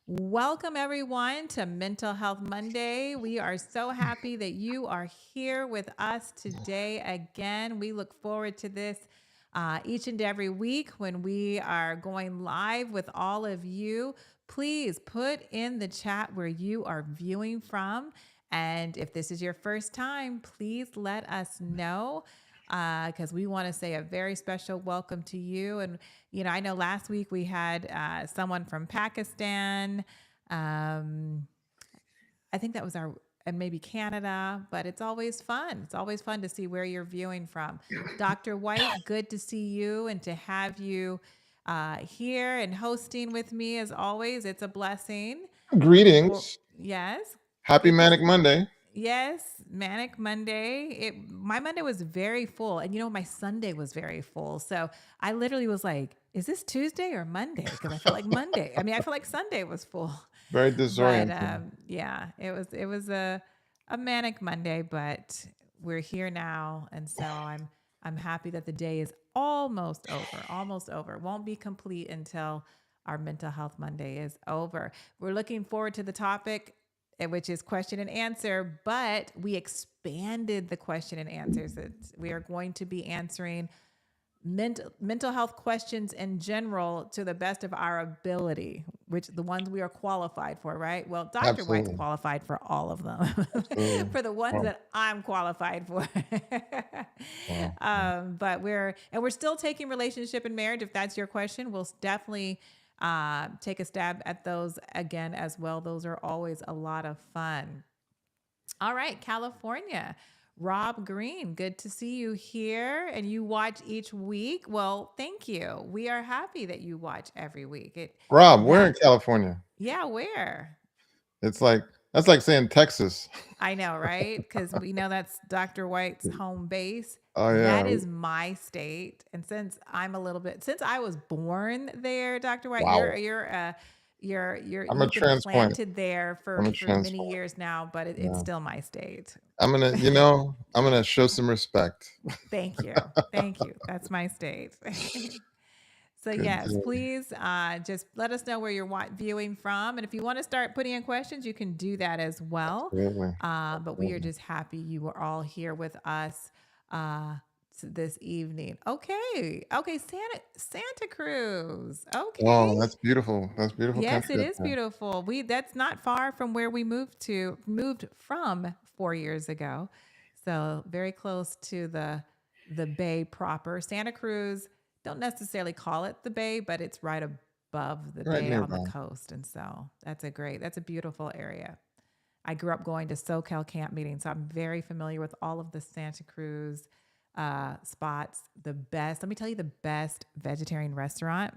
Welcome, everyone, to Mental Health Monday. We are so happy that you are here with us today again. We look forward to this each and every week when we are going live with all of you. Please put in the chat where you are viewing from. And if this is your first time, please let us know because we want to say a very special welcome to you. And I know last week we had someone from Pakistan. Um, I think that was and maybe Canada, but it's always fun. It's always fun to see where you're viewing from. Dr. White, good to see you and to have you here and hosting with me as always. It's a blessing. Looking for, Greetings. yes, Happy good to Manic Monday. Yes, Manic Monday. My Monday was very full, and my Sunday was very full. So I literally was like, "Is this Tuesday or Monday?" Because I felt like Monday. I mean, I felt like Sunday was full, Very but disorienting. yeah, it was a manic Monday. But we're here now, and so I'm happy that the day is almost over. Almost over. Won't be complete until our Mental Health Monday is over. We're looking forward to the topic which is question and answer, but we expanded the question and answers. We are going to be answering mental health questions in general to the best of our ability, which the ones we are qualified for, right? Well, Dr. White's Absolutely. qualified for all of them. Absolutely. For the ones Wow. that I'm qualified for. Wow. But we're still taking relationship and marriage. If that's your question, we'll definitely take a stab at those again as well. Those are always a lot of fun. All right, California. Rob Green, good to see you here. And you watch each week. Well, thank you. We are happy that you watch every week. Rob, we're in That California. yeah, where? It's like that's like saying Texas. I know, right? Because we know that's Dr. White's home base. Oh That yeah. is my state, and since I was born there, Dr. White, Wow. I'm a you've been transplant. planted there I'm a for many transplant. years now, but it's Yeah. still my state. I'm gonna show some respect. Thank you, thank you. That's my state. So Good yes, deal. please just let us know where you're viewing from, and if you want to start putting in questions, you can do that as well. Absolutely. But we are Absolutely. just happy you are all here with us uh, this evening. Okay, Santa Cruz. Okay, Oh, that's beautiful. That's beautiful yes, it country up is there. beautiful. We That's not far from where we moved from 4 years ago, so very close to the Bay proper. Santa Cruz, don't necessarily call it the Bay, but it's right above the Right Bay on the nearby. coast, and so that's a beautiful area. I grew up going to SoCal camp meetings, so I'm very familiar with all of the Santa Cruz spots. Let me tell you, the best vegetarian restaurant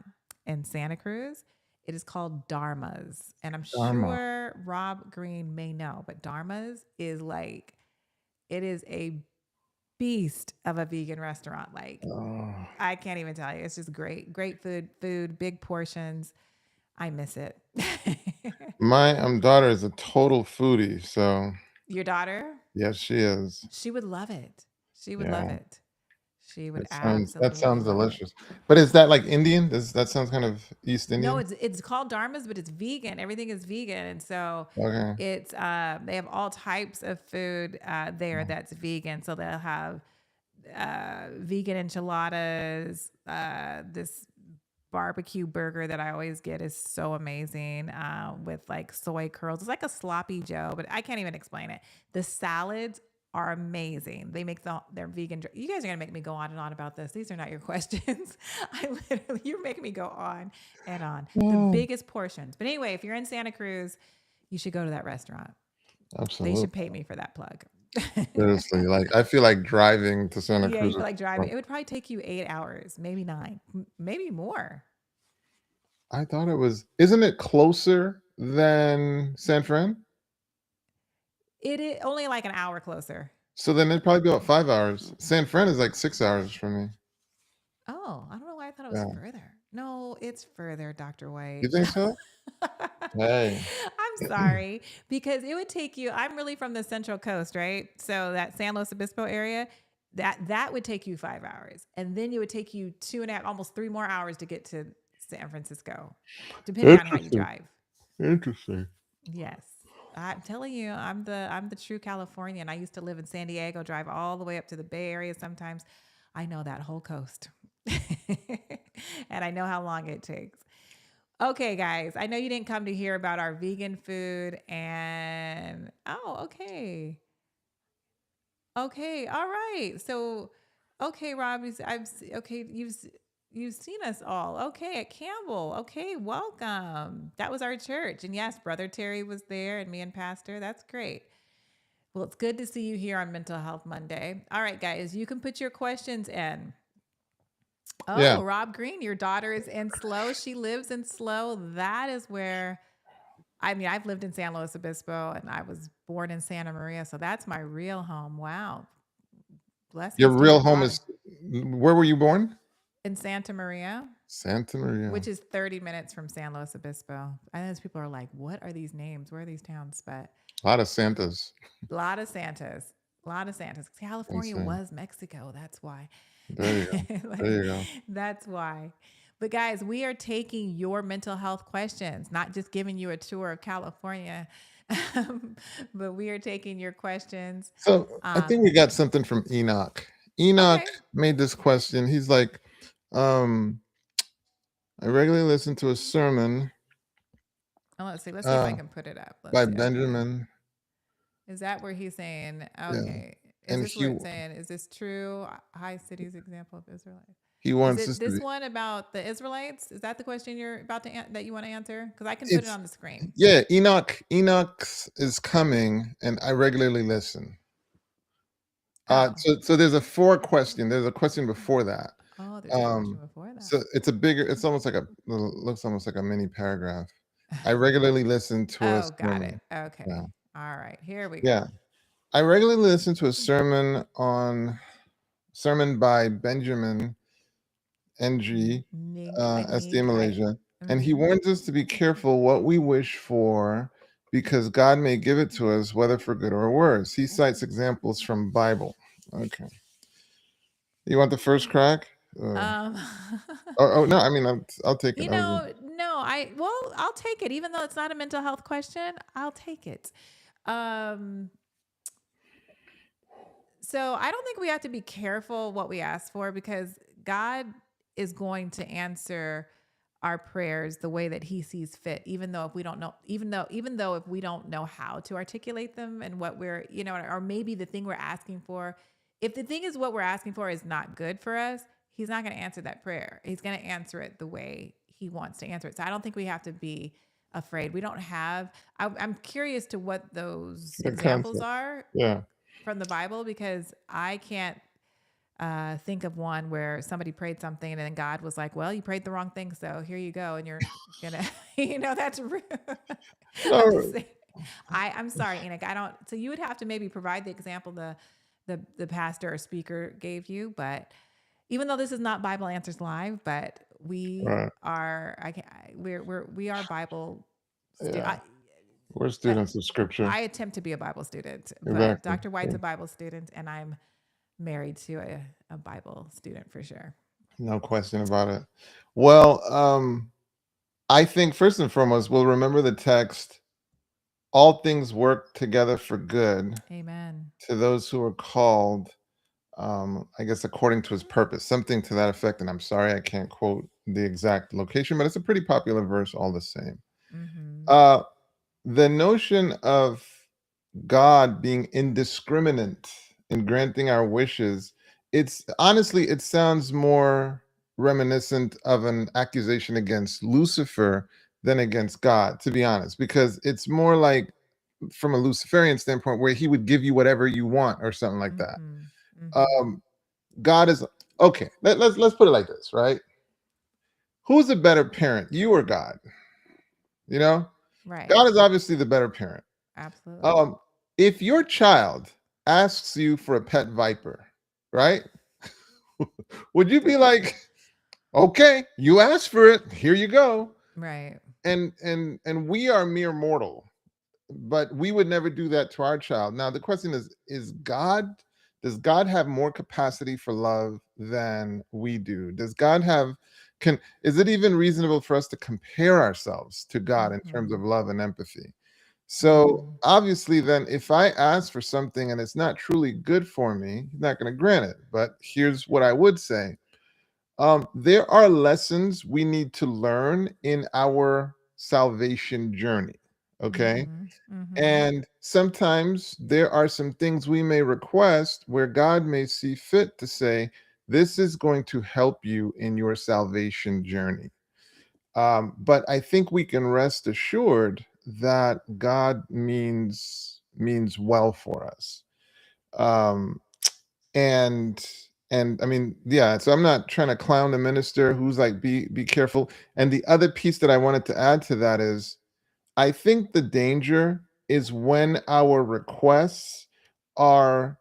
in Santa Cruz. It is called Dharma's, and I'm Dharma. sure Rob Green may know, but Dharma's is like it is a beast of a vegan restaurant. Like Oh. I can't even tell you, it's just great food, big portions. I miss it. My daughter is a total foodie, so Your daughter? yes, she is. She would love it. She would love Yeah. it. She would That sounds absolutely love it. delicious. But is that like Indian? Does that sounds kind of East No, Indian? it's called Dharma's, but it's vegan. Everything is vegan, and so Okay. it's they have all types of food there Mm. that's vegan. So they'll have vegan enchiladas. This barbecue burger that I always get is so amazing with like soy curls. It's like a sloppy Joe, but I can't even explain it. The salads are amazing. They make their vegan. You guys are gonna make me go on and on about this. These are not your questions. You're making me go on and on. The Yeah, biggest portions. But anyway, if you're in Santa Cruz, you should go to that restaurant. They should absolutely. pay me for that plug. Seriously, like I feel like driving to Santa Yeah, you Cruz. feel like driving. It would probably take you 8 hours, maybe nine, maybe more. I thought it was. Isn't it closer than San Fran? It is only like an hour closer. So then it'd probably be about 5 hours. San Fran is like 6 hours from me. Oh, I don't know why I thought it was Yeah. further. No, it's further, Dr. You White. think so? Hey. I'm sorry because it would take you. I'm really from the Central Coast, right? So that San Luis Obispo area, that would take you 5 hours, and then it would take you 2.5, almost 3 more hours to get to San Francisco, depending on how you Interesting. drive. Interesting. Yes. I'm telling you, I'm the true Californian. I used to live in San Diego, drive all the way up to the Bay Area sometimes. I know that whole coast. And I know how long it takes. Okay, guys, I know you didn't come to hear about our vegan food and oh, okay. Okay, all right. So, okay, Rob, okay, you've seen us all. Okay, at Campbell. Okay, welcome. That was our church, and yes, Brother Terry was there, and me and Pastor. That's great. Well, it's good to see you here on Mental Health Monday. All right, guys, you can put your questions in. Yeah. Oh, Rob Green, your daughter is in Slow. She lives in Slow. That is where I mean, I've lived in San Luis Obispo and I was born in Santa Maria. So that's my real home. Wow. Your Blessings to your real home daughter is where were you born? in Santa Maria, Santa Maria. which is 30 minutes from San Luis Obispo. I know those people are like, what are these names? Where are these towns? But A lot of Santas. a lot of Santas, a lot of Santas. California Insane. was Mexico. That's why. There you go. There Like, you go. that's why. But guys, we are taking your mental health questions, not just giving you a tour of California, but we are taking your questions. So I think we got something from Enoch. Enoch Okay. made this question. He's like, um, I regularly listen to a sermon Oh, let's see. Let's see if I uh, can put it up. Let's by see. Okay. Benjamin. Is that where he's saying, Yeah. okay, is And this where it's saying, is this true? High cities example of Israelites. he Is wants it us to this be, one about the Israelites? Is that the question you're about to that you want to answer? Because I can put it it's on the screen. yeah, Enoch is coming and I regularly listen. Oh, So there's a four question. There's a question before that. oh, there's a question Um, before that. so it's a bigger, it's almost like looks almost like a mini paragraph. I regularly listen to a Oh, got it. sermon. Yeah. Okay. All right. Here we go. Yeah. I regularly listen to a sermon by Benjamin NG, Like SD Neek, right? Malaysia, and he Mm-hmm. warns us to be careful what we wish for because God may give it to us, whether for good or worse. He cites examples from Bible. Okay. You want the first crack? Um, Oh no, I mean I'll take it. no, I'll take it, even though it's not a mental health question. I'll take it. Um, so I don't think we have to be careful what we ask for because God is going to answer our prayers the way that he sees fit, even though if we don't know, even though if we don't know how to articulate them and what we're, or maybe the thing we're asking for, if the thing is what we're asking for is not good for us, he's not going to answer that prayer. He's going to answer it the way he wants to answer it. So I don't think we have to be afraid. We don't have, I'm curious to what those The examples concept. are Yeah. from the Bible because I can't think of one where somebody prayed something and then God was like, "Well, you prayed the wrong thing, so here you go," and you're gonna, that's real. I'm just No, saying. I'm sorry, Enoch. I don't. So you would have to maybe provide the example the pastor or speaker gave you, but even though this is not Bible Answers Live, but we right. are. We are Bible. Yeah. We're I, students of scripture. I attempt to be a Bible student, but Exactly. Dr. White's Yeah. a Bible student, and I'm married to a Bible student for sure. No question about it. Well, I think first and foremost, we'll remember the text, all things work together for good Amen. to those who are called, I guess, according to his purpose, something to that effect. And I'm sorry, I can't quote the exact location, but it's a pretty popular verse all the same. Mm-hmm. Uh, the notion of God being indiscriminate in granting our wishes, it's honestly, it sounds more reminiscent of an accusation against Lucifer than against God, to be honest, because it's more like from a Luciferian standpoint where he would give you whatever you want or something like that. Mm-hmm. Mm-hmm. Um, God is okay. Let's put it like this, right? Who's a better parent, you or God? You know, Right. God is obviously the better parent. Absolutely. Um, if your child asks you for a pet viper, right? Would you be like, okay, you asked for it, here you go? Right. And we are mere mortal, but we would never do that to our child. Now the question is God, does God have more capacity for love than we do? Does God have can is it even reasonable for us to compare ourselves to God in terms of Mhm. love and empathy? So Mhm. obviously, then, if I ask for something and it's not truly good for me, he's not going to grant it. But here's what I would say: there are lessons we need to learn in our salvation journey. Okay. Mhm. Mhm. And sometimes there are some things we may request where God may see fit to say, this is going to help you in your salvation journey. But I think we can rest assured that God means well for us. Um, and and I mean, yeah. So I'm not trying to clown the minister who's like, be careful. And the other piece that I wanted to add to that is, I think the danger is when our requests are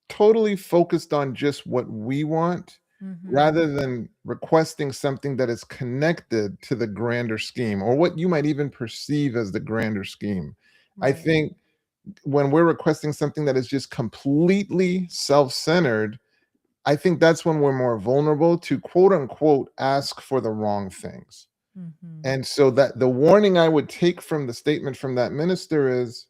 totally focused on just what we want rather Mhm. than requesting something that is connected to the grander scheme or what you might even perceive as the grander scheme. I Right. think when we're requesting something that is just completely self centered, I think that's when we're more vulnerable to quote unquote ask for the wrong things. Mhm. And so that the warning I would take from the statement from that minister is,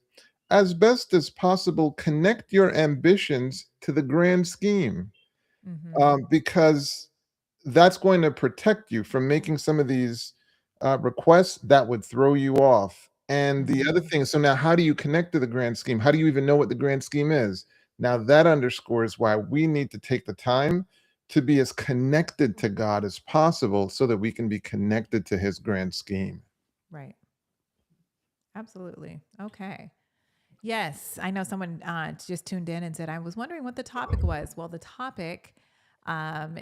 as best as possible, connect your ambitions to the grand scheme, Mhm. because that's going to protect you from making some of these requests that would throw you off. And the other Mhm. thing, so now how do you connect to the grand scheme? How do you even know what the grand scheme is? Now that underscores why we need to take the time to be as connected to God as possible so that we can be connected to his grand scheme. Right. Absolutely. Okay. Yes, I know someone just tuned in and said, I was wondering what the topic was. Well, the topic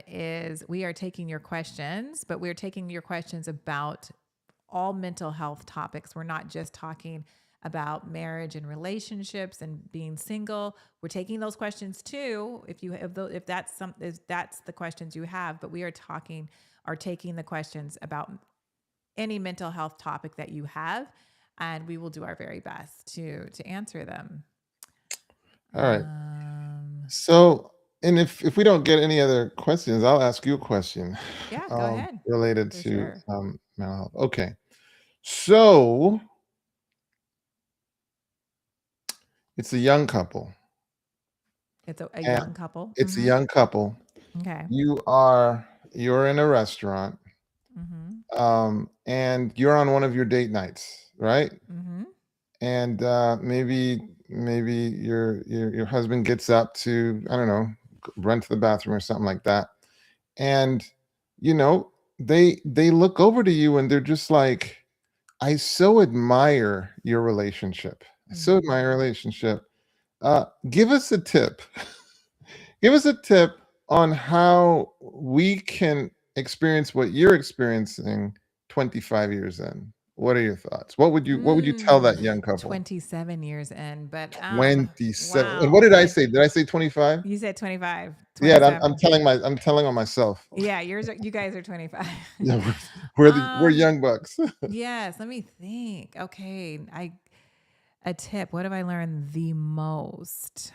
is we are taking your questions, but we're taking your questions about all mental health topics. We're not just talking about marriage and relationships and being single. We're taking those questions too. If that's the questions you have, but we are taking the questions about any mental health topic that you have, and we will do our very best to answer them. All right. Um, So, and if we don't get any other questions, I'll ask you a question yeah, go ahead. related For to sure. mental health. Okay. So it's a young couple, It's a and young couple. it's a young couple. Okay. You're in a restaurant, Mm-hmm. and you're on one of your date nights, right? Mm-hmm. And maybe your husband gets up to, I don't know, run to the bathroom or something like that, and you know they look over to you and they're just like, I so admire your relationship. I so Mm-hmm. admire your relationship. Give us a tip. Give us a tip on how we can experience what you're experiencing 25 years in. What are your thoughts? What would you tell Mm, that young couple? 27 years in, but 27. And what wow. did I say? Did I say 25? You said 25, Yeah, I'm 27. telling on myself. Yeah, you guys are 25. Yeah, we're um, young bucks. yes, let me think. Okay, I a tip. What have I learned the most?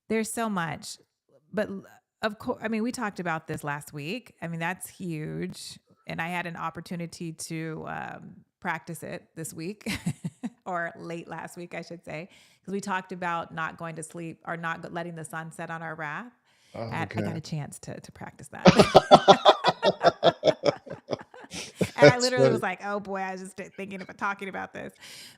There's so much, but of course, I mean, we talked about this last week. I mean, that's huge, and I had an opportunity to practice it this week, or late last week, I should say, because we talked about not going to sleep or not letting the sun set on our wrath. Oh, And I got okay. a chance to practice that. And I That's literally funny. was like, "Oh boy, I was just thinking about talking about this."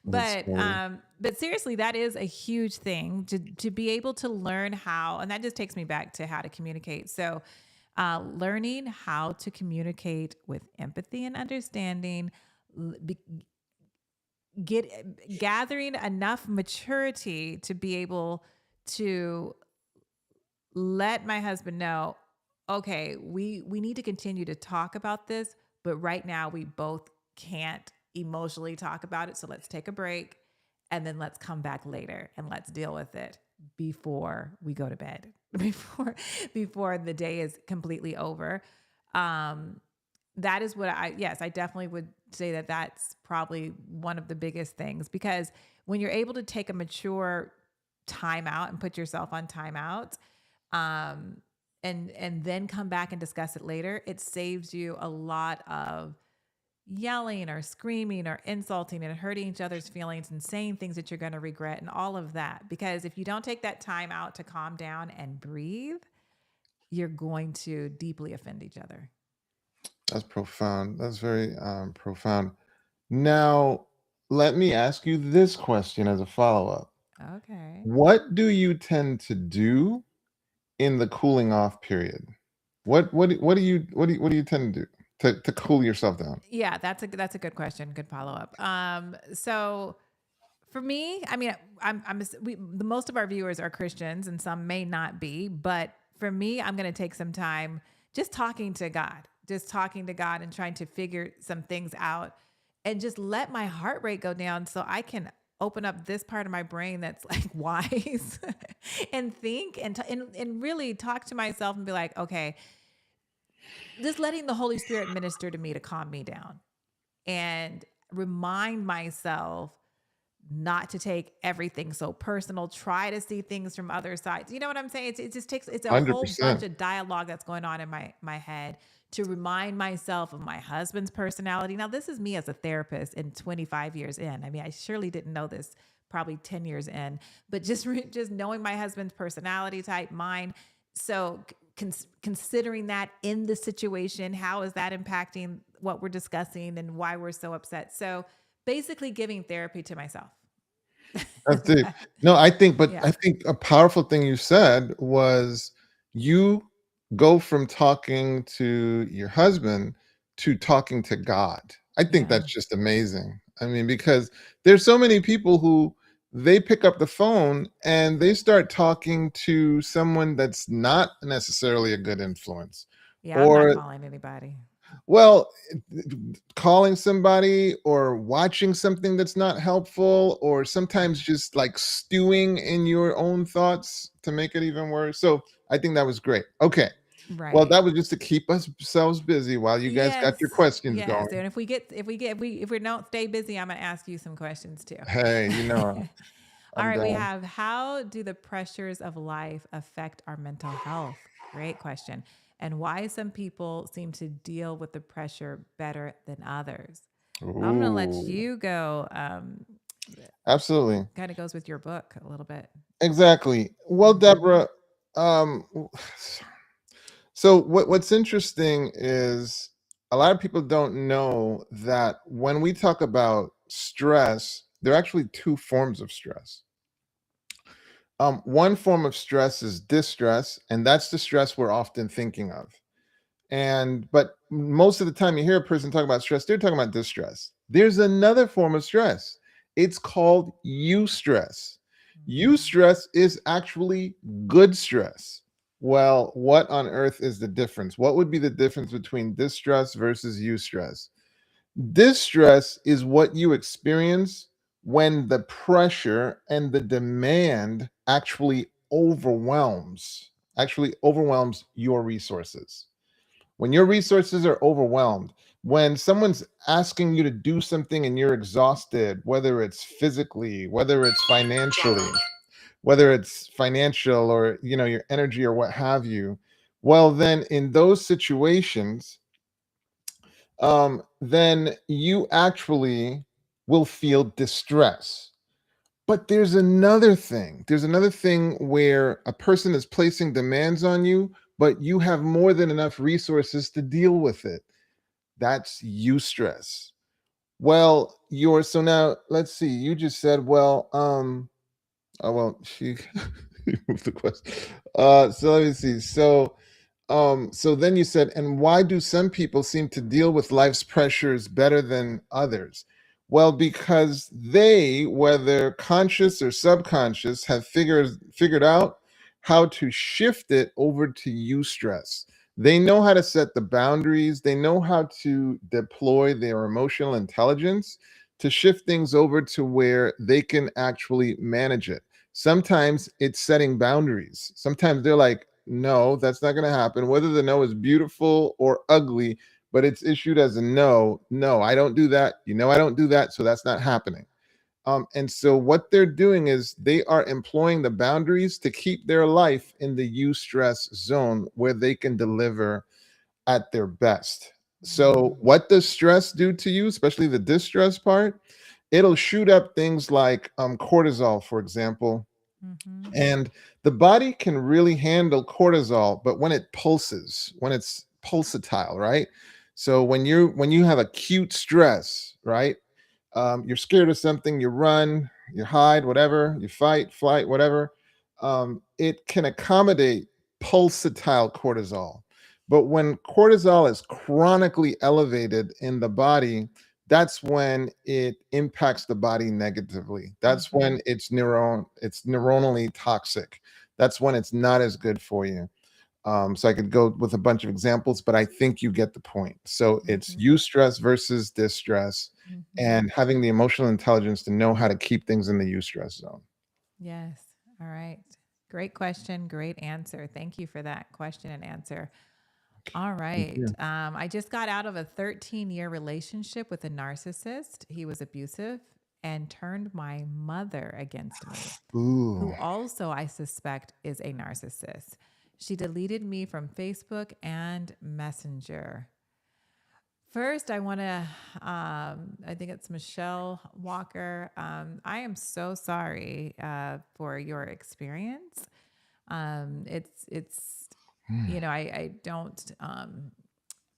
That's funny. But seriously, that is a huge thing to be able to learn how, and that just takes me back to how to communicate. So, learning how to communicate with empathy and understanding, l- be, gathering enough maturity to be able to let my husband know, okay, we need to continue to talk about this, but right now we both can't emotionally talk about it. So let's take a break and then let's come back later and let's deal with it before we go to bed, before the day is completely over. Um, that is what I definitely would say that that's probably one of the biggest things, because when you're able to take a mature time out and put yourself on timeout, um, and then come back and discuss it later, it saves you a lot of yelling or screaming or insulting and hurting each other's feelings and saying things that you're going to regret and all of that. Because if you don't take that time out to calm down and breathe, you're going to deeply offend each other. That's profound. That's very profound. Now, let me ask you this question as a follow-up. Okay. What do you tend to do in the cooling off period? What do you tend to do to cool yourself down? Yeah, that's a good question. Good follow up. So for me, I mean, the most of our viewers are Christians, and some may not be. But for me, I'm going to take some time just talking to God, and trying to figure some things out, and just let my heart rate go down so I can open up this part of my brain that's like wise and think and really talk to myself and be like, okay, just letting the Holy Spirit minister to me to calm me down and remind myself not to take everything so personal, try to see things from other sides. You know what I'm saying? It just takes, it's a whole bunch 100%. of dialogue that's going on in my head to remind myself of my husband's personality. Now, this is me as a therapist and 25 years in. I mean, I surely didn't know this probably 10 years in, but just knowing my husband's personality type, mine. So considering that in the situation, how is that impacting what we're discussing and why we're so upset? So basically giving therapy to myself. That's deep. No, I Yeah. think a powerful thing you said was you go from talking to your husband to talking to God. I think Yeah. that's just amazing. I mean, because there's so many people who they pick up the phone and they start talking to someone that's not necessarily a good influence. Yeah. I'm not Or calling anybody. well, calling somebody or watching something that's not helpful, or sometimes just like stewing in your own thoughts to make it even worse. So I think that was great. Okay. Well, Right. that was just to keep ourselves busy while you guys got your Yes. questions Yes. going. And if we don't stay busy, I'm going to ask you some questions too. Hey, All I'm right. We down. have, how do the pressures of life affect our mental health? Great question. And why some people seem to deal with the pressure better than others. I'm going to let Ooh, you go. absolutely. Kind of goes with your book a little bit. Exactly. Well, Hmm. Deborah, um, so what's interesting is a lot of people don't know that when we talk about stress, there are actually two forms of stress. One form of stress is distress, and that's the stress we're often thinking of. And but most of the time you hear a person talk about stress, they're talking about distress. There's another form of stress. It's called eustress. Eustress is actually good stress. Well, what on earth is the difference? What would be the difference between distress versus eustress? Distress is what you experience when the pressure and the demand actually overwhelms your resources. When your resources are overwhelmed, when someone's asking you to do something and you're exhausted, whether it's financial or your energy or what have you, well, then in those situations, then you actually will feel distress. But there's another thing where a person is placing demands on you, but you have more than enough resources to deal with it. That's eustress. Well, you're so now let's see. You just said, well, oh well, she moved the question. So let me see. So then you said, and why do some people seem to deal with life's pressures better than others? Well, because they, whether conscious or subconscious, have figured out how to shift it over to eustress. They know how to set the boundaries. They know how to deploy their emotional intelligence to shift things over to where they can actually manage it. Sometimes it's setting boundaries. Sometimes they're like, no, that's not going to happen. Whether the no is beautiful or ugly, but it's issued as a no. No, I don't do that. I don't do that. So that's not happening. And so what they're doing is they are employing the boundaries to keep their life in the eustress zone where they can deliver at their best. So, Mm, what does stress do to you, especially the distress part? It'll shoot up things like cortisol, for example. mhm, And the body can really handle cortisol, but when it pulses, when it's pulsatile, right? So when you have acute stress, right? You're scared of something, you run, you hide, whatever, you fight, flight, whatever. It can accommodate pulsatile cortisol. But when cortisol is chronically elevated in the body, that's when it impacts the body negatively. That's mhm, when it's neuronally toxic. That's when it's not as good for you. So I could go with a bunch of examples, but I think you get the point. So it's mhm, eustress versus distress, mhm. and having the emotional intelligence to know how to keep things in the eustress zone. Yes. All right. Great question. Great answer. Thank you for that question and answer. All Thank right. you. I just got out of a 13-year relationship with a narcissist. He was abusive and turned my mother against me, Ooh, who also I suspect is a narcissist. She deleted me from Facebook and Messenger. First, I want to, I think it's Michelle Walker. I am so sorry for your experience. It's, hmm, I don't,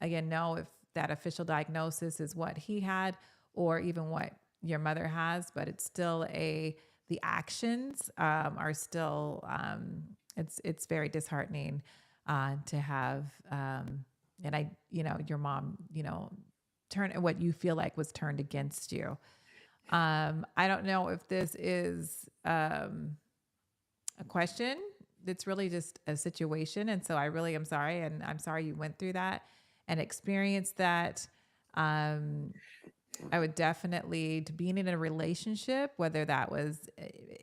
again, know if that official diagnosis is what he had or even what your mother has, but it's still the actions are still, it's very disheartening to have, and your mom, turn what you feel like was turned against you. I don't know if this is a question. It's really just a situation. And so I really am sorry. And I'm sorry you went through that and experienced that. Um, I would definitely, to being in a relationship, whether that was,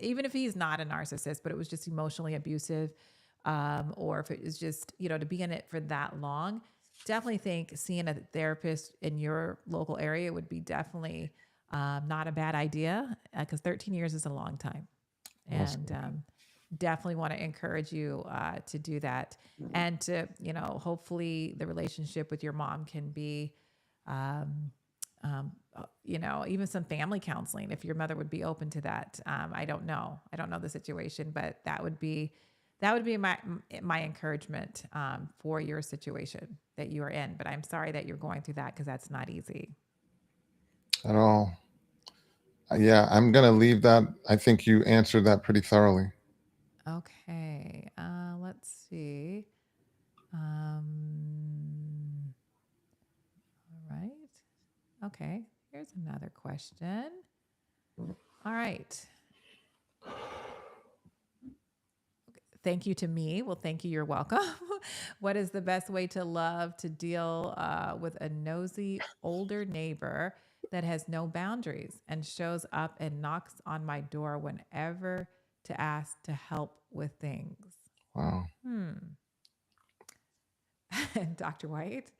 even if he's not a narcissist, but it was just emotionally abusive, or if it was just, to be in it for that long, definitely think seeing a therapist in your local area would be definitely not a bad idea, because 13 years is a long time. well And said. definitely want to encourage you to do that, and to hopefully the relationship with your mom can be um, even some family counseling if your mother would be open to that. I don't know the situation, but that would be my encouragement for your situation that you are in. But I'm sorry that you're going through that, because that's not easy. At all. Yeah, I'm gonna leave that. I think you answered that pretty thoroughly. Okay, let's see. um, all right. Okay, here's another question. All right. Thank you to me. Well, thank you. You're welcome. What is the best way to love to deal with a nosy older neighbor that has no boundaries and shows up and knocks on my door whenever to ask to help with things? Wow. Hmm. Dr. White.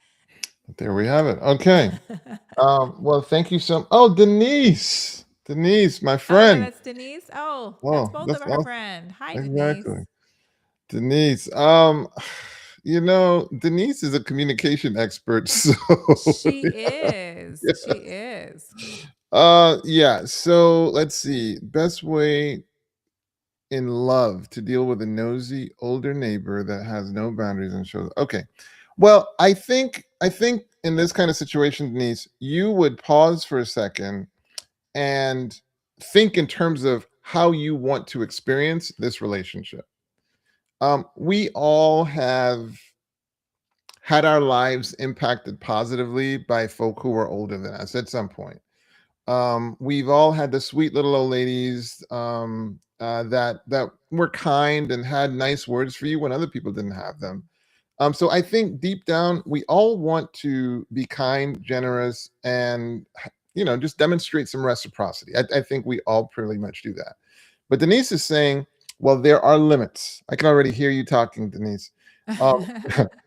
There we have it. Okay. Well, thank you so. Oh, Denise, my Okay, friend. that's Denise. Oh, that's Oh, both of that's our awesome. friend. Hi, Denise. Exactly. Denise. Denise is a communication expert, so She is. She yeah. is. Yeah. So let's see. Best way in love to deal with a nosy older neighbor that has no boundaries and shows. Okay. Well, I think in this kind of situation, Denise, you would pause for a second and think in terms of how you want to experience this relationship. We all have had our lives impacted positively by folk who are older than us at some point. We've all had the sweet little old ladies that were kind and had nice words for you when other people didn't have them. So I think deep down, we all want to be kind, generous, and just demonstrate some reciprocity. I think we all pretty much do that. But Denise is saying, well, there are limits. I can already hear you talking, Denise. Um,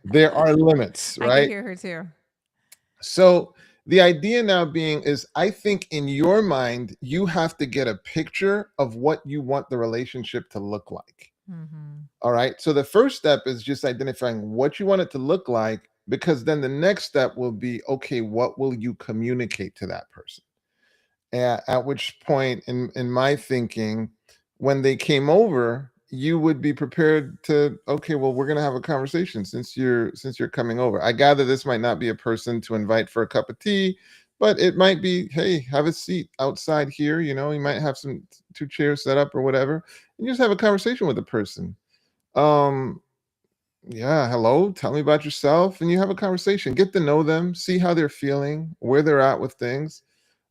there are limits, I could right? hear her too. So The idea now being is, I think in your mind, you have to get a picture of what you want the relationship to look like. Mm-hmm. All right. So the first step is just identifying what you want it to look like, because then the next step will be, okay, what will you communicate to that person? At which point, in my thinking, when they came over, you would be prepared to, okay, well, we're gonna have a conversation since you're coming over. I gather this might not be a person to invite for a cup of tea, but it might be, hey, have a seat outside here. You might have some two chairs set up or whatever, and just have a conversation with the person. Um, yeah, hello, tell me about yourself, and you have a conversation. Get to know them, see how they're feeling, where they're at with things.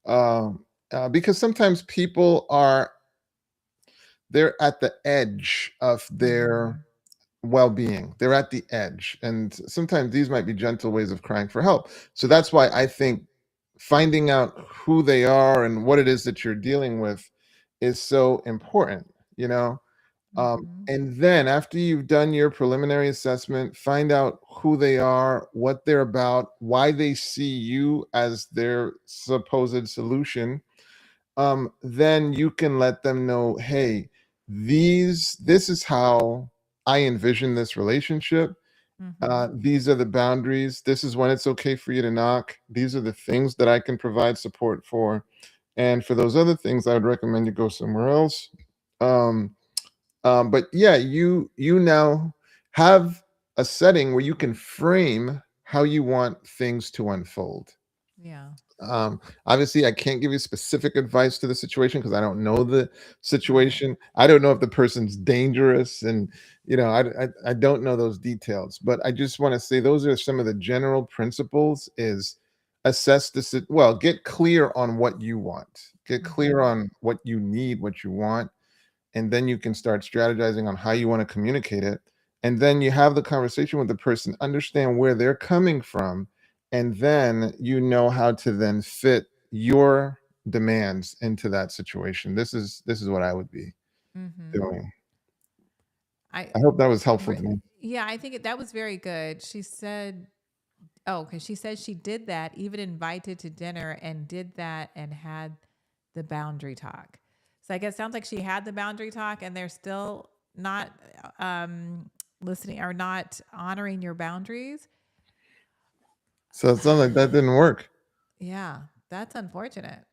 Um, because sometimes people they're at the edge of Mm-hmm. their well-being. They're at the edge, and sometimes these might be gentle ways of crying for help. So that's why I think finding out who they are and what it is that you're dealing with is so important. You know, Mm-hmm. and then after you've done your preliminary assessment, find out who they are, what they're about, why they see you as their supposed solution. Then you can let them know, hey, this is how I envision this relationship. Mm-hmm. These are the boundaries. This is when it's okay for you to knock. These are the things that I can provide support for. And for those other things, I would recommend you go somewhere else. Um, but yeah, you now have a setting where you can frame how you want things to unfold. Yeah. Obviously, I can't give you specific advice to the situation because I don't know the Right. situation. I don't know if the person's dangerous, and I don't know those details. But I just want to say those are some of the general principles: is assess well, get clear on what you want, get clear Mm-hmm. on what you need, what you want, and then you can start strategizing on how you want to communicate it. And then you have the conversation with the person, understand where they're coming from, and then you know how to then fit your demands into that situation. This is what I would be Mm-hmm. doing. I I hope that was helpful re- to me. yeah, I think that was very good. She said, oh, because she said she did that, even invited to dinner and did that and had the boundary talk. So I guess it sounds like she had the boundary talk and they're still not listening or not honoring your boundaries. So it sounds like that didn't work. Yeah, that's unfortunate.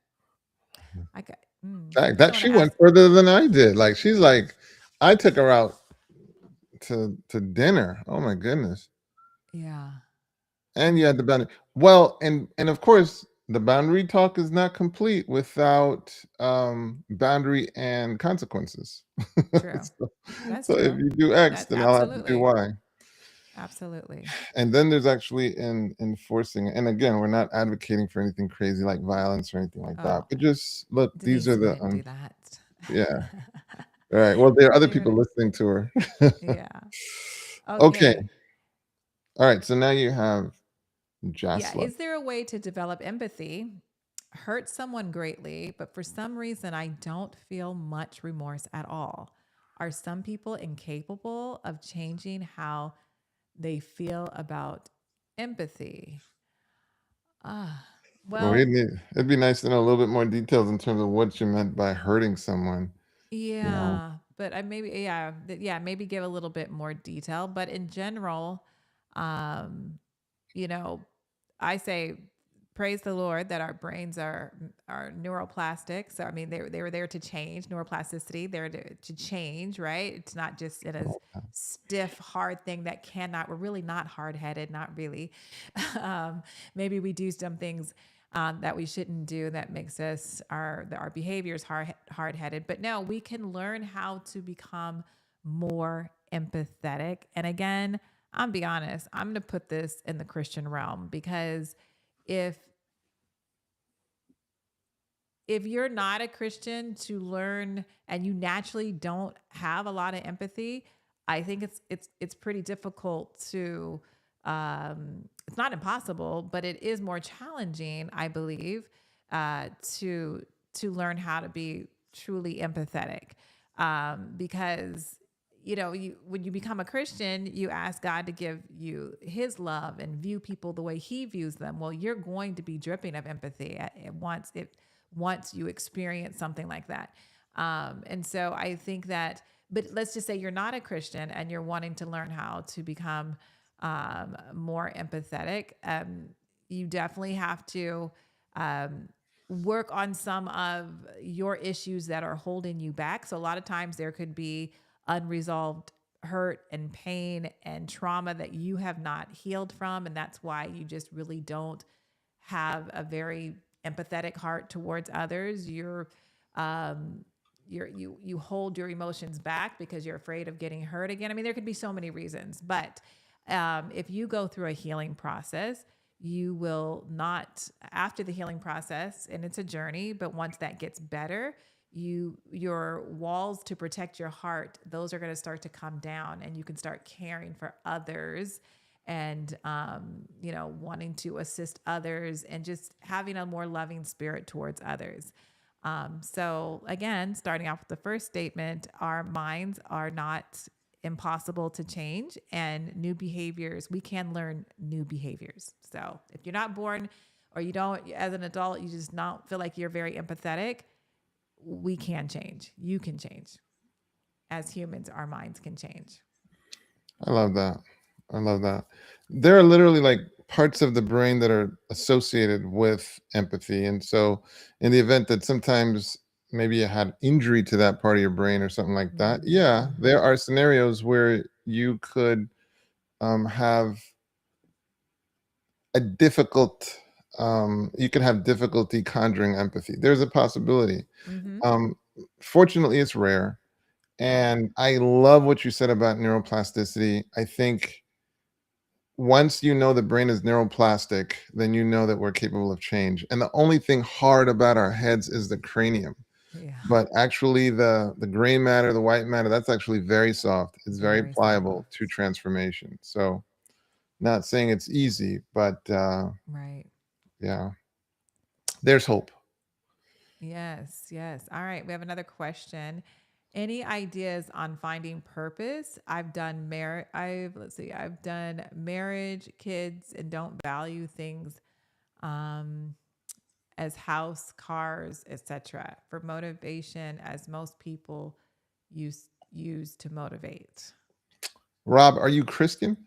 I got, I That want she to went ask. further than I did. Like she's like, I took her out to dinner. Oh my goodness. Yeah. And you had the Mm, boundary. Well, and of course, the boundary talk is not complete without boundary and consequences. true. so, That's so if true. you do X, That then I'll have to do absolutely. Y. Absolutely. And then there's actually in enforcing. And again, we're not advocating for anything crazy like violence or anything like that. Oh, But just look, these are Denise the wouldn't do that. yeah. All right. Well, there are other She people wouldn't. listening to her. Yeah. Okay. Okay. All right. So now you have Yeah. Jasla. Is there a way to develop empathy? Hurt someone greatly, but for some reason, I don't feel much remorse at all. Are some people incapable of changing how they feel about empathy? Ah, Well, we well, need, it'd be nice to know a little bit more details in terms of what you meant by hurting someone. You know, yeah, but I maybe yeah, maybe give a little bit more detail, but in general, um you know, I say praise the Lord that our brains are neuroplastic. So I mean they were there to change, neuroplasticity, they're to change, right? It's not just in a stiff hard thing that cannot, we're really not hard-headed, not really. um Maybe we do some things that we shouldn't do that makes us our behaviors hard-headed, but no, we can learn how to become more empathetic. And again, I'm be honest, I'm going to put this in the Christian realm because if if you're not a Christian to learn and you naturally don't have a lot of empathy, I think it's pretty difficult to it's not impossible, but it is more challenging, I believe, to learn how to be truly empathetic. Because you when you become a Christian, you ask God to give you his love and view people the way he views them. Well, you're going to be dripping of empathy once you experience something like that. And so I think that, but let's just say you're not a Christian and you're wanting to learn how to become more empathetic. You definitely have to um, work on some of your issues that are holding you back. So a lot of times there could be unresolved hurt and pain and trauma that you have not healed from, and that's why you just really don't have a very empathetic heart towards others. Um, you hold your emotions back because you're afraid of getting hurt again. I mean, there could be so many reasons, but if you go through a healing process, you will not, after the healing process, and it's a journey, but once that gets better, your walls to protect your heart, those are going to start to come down, and you can start caring for others, and wanting to assist others, and just having a more loving spirit towards others. So again, starting off with the first statement, our minds are not impossible to change, and new behaviors, we can learn new behaviors. So if you're not born, or you don't, as an adult, you just don't feel like you're very empathetic, we can change. You can change. As humans, our minds can change. I love that. I love that. There are literally like parts of the brain that are associated with empathy. And so, in the event that sometimes maybe you had injury to that part of your brain or something like that, yeah, Mm-hmm. there are scenarios where you could have a difficult, you could have difficulty conjuring empathy. There's a possibility. Mm-hmm. Um, Fortunately, it's rare. Yeah. And I love what you said about neuroplasticity. I think once you know the brain is neuroplastic, then you know that we're capable of change. And the only thing hard about our heads is the cranium. Yeah. But actually the gray matter, the white matter, that's actually very soft. It's very Very pliable to soft. transformation. So not saying it's easy, but Right. yeah, there's hope. Yes, yes. All right. We have another question. Any ideas on finding purpose? I've done marriage, kids, and don't value things um as house, cars, etc. for motivation, as most people use to motivate. Rob, are you Christian?